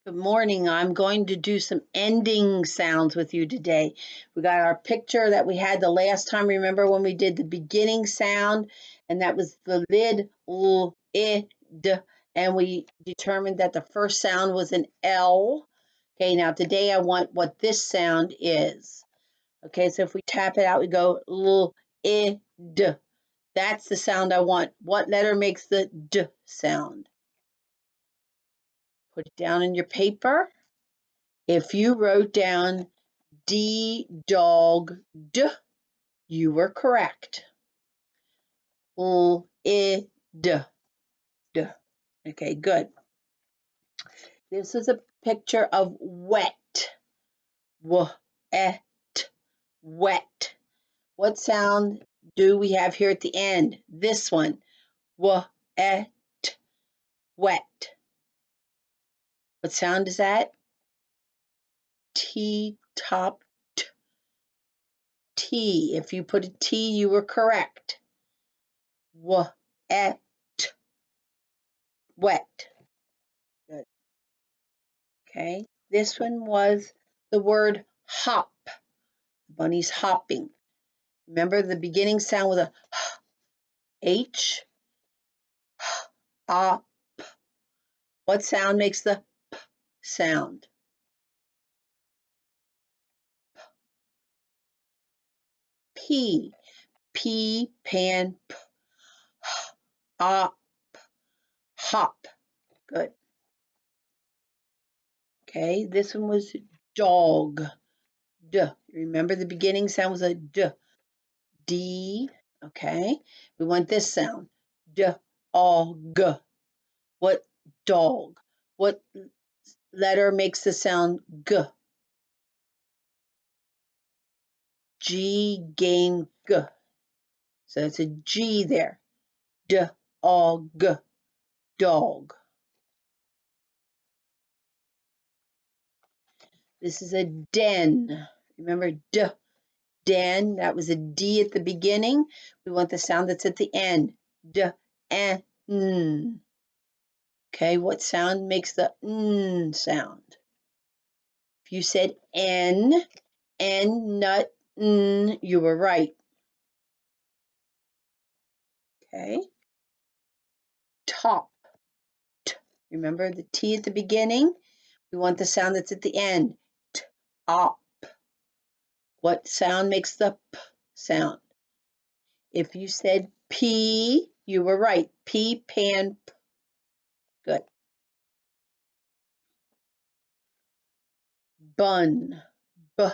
Good morning. I'm going to do some ending sounds with you today. We got our picture that we had the last time. Remember when we did the beginning sound, and that was the lid, l, I, d, and we determined that the first sound was an L. Okay, now today I want what this sound is. Okay, so if we tap it out, we go l, I, d. That's the sound I want. What letter makes the d sound? Put it down in your paper. If you wrote down D dog d, you were correct. L I d d. Okay, good. This is a picture of wet. W et wet. What sound do we have here at the end? This one. W et wet. What sound is that? T top t. T. If you put a T, you were correct. W et wet. Good. Okay. This one was the word hop. The bunny's hopping. Remember the beginning sound with a H, op. What sound makes the p sound? P. P, pan, p, op, hop. Good. Okay, this one was dog. D. Remember the beginning sound was a D. D. Okay, we want this sound. D, o, g. What dog? What letter makes the sound G? G, game, G. So it's a G there. D, o, g, dog. This is a den. Remember D, den, that was a D at the beginning. We want the sound that's at the end. D, N. Okay, what sound makes the N sound? If you said N, nut, N, you were right. Okay. Top. T. Remember the T at the beginning? We want the sound that's at the end. T, op. What sound makes the P sound? If you said P, you were right. P, pan, P. Good. Bun. B.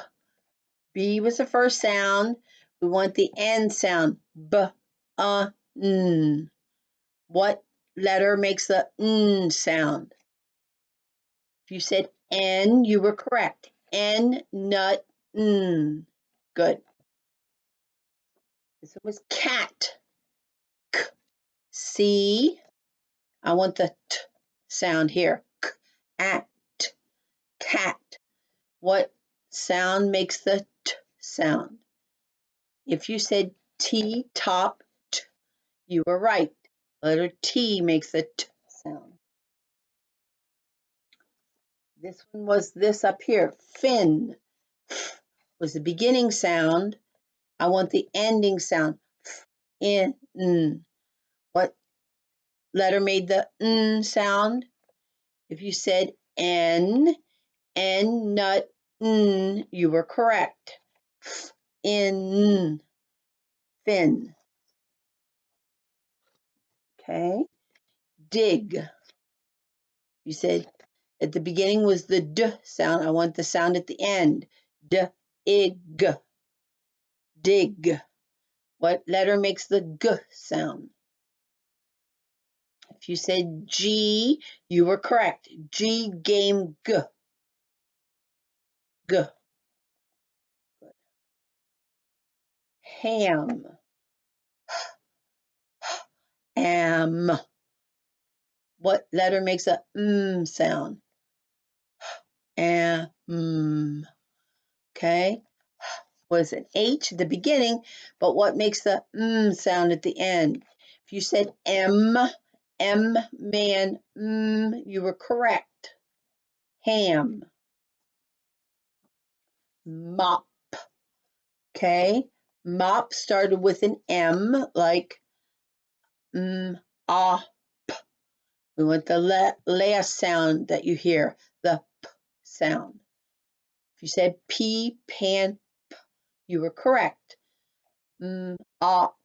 B was the first sound. We want the N sound. B, N. What letter makes the N sound? If you said N, you were correct. N, nut, N. Good. This was cat. K, C. I want the T sound here. K, at, cat. What sound makes the T sound? If you said T, top, T, you were right. Letter T makes the T sound. This one was this up here. Fin. F was the beginning sound. I want the ending sound. F, in, n. What letter made the n sound? If you said N, nut, n, you were correct. F, in, fin. Okay. Dig. You said at the beginning was the D sound. I want the sound at the end. D, ig. Dig. What letter makes the G sound? If you said G, you were correct. G, game, G. G. Ham. Am. What letter makes a sound? Am. Okay. Was an H at the beginning, but what makes the sound at the end? If you said M, man, you were correct. ham. Mop. Okay, mop started with an M, like ah. We want the last sound that you hear, the P sound. If you said pea, pan, P, you were correct. Mop.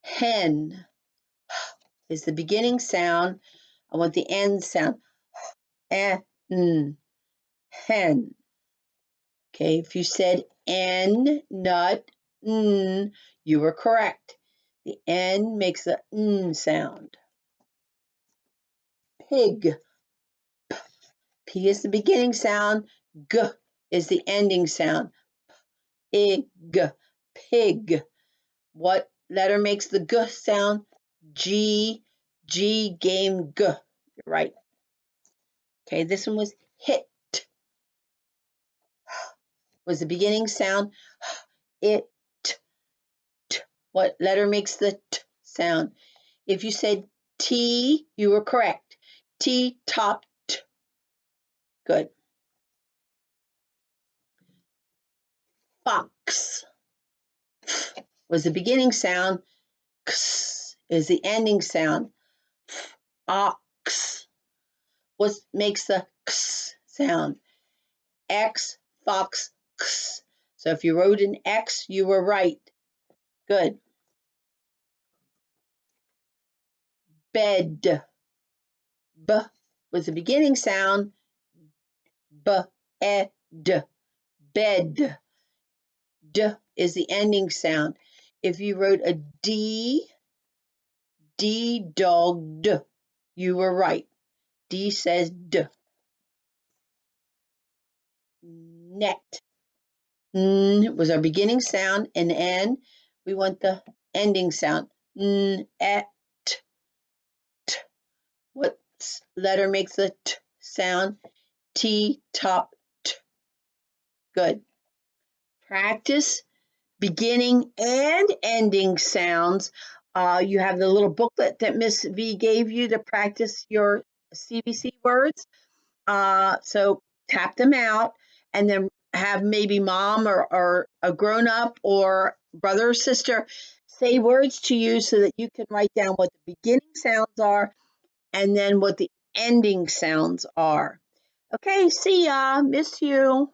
Hen is the beginning sound. I want the end sound. Hen. Okay, if you said N, nut, you were correct. The N makes the N sound. Pig. P is the beginning sound. G is the ending sound. Pig. Pig. What letter makes the G sound? G. G, game, G. You're right. Okay, this one was hit. Was the beginning sound. It. T. What letter makes the T sound? If you said T, you were correct. T, top, T. Good. Fox was the beginning sound. X is the ending sound. Ox. What makes the X sound? X, fox, X. So if you wrote an X, you were right. Good. Bed. B was the beginning sound. B, e, d. Bed. D is the ending sound. If you wrote a D, D, dog, D, you were right. D says D. Net. N was our beginning sound, and N, we want the ending sound. N, et, t. What letter makes the T sound? T, top, T. Good. Practice beginning and ending sounds. You have the little booklet that Miss V gave you to practice your CVC words. So tap them out and then have maybe mom or a grown up or brother or sister say words to you so that you can write down what the beginning sounds are and then what the ending sounds are. Okay, see ya. Miss you.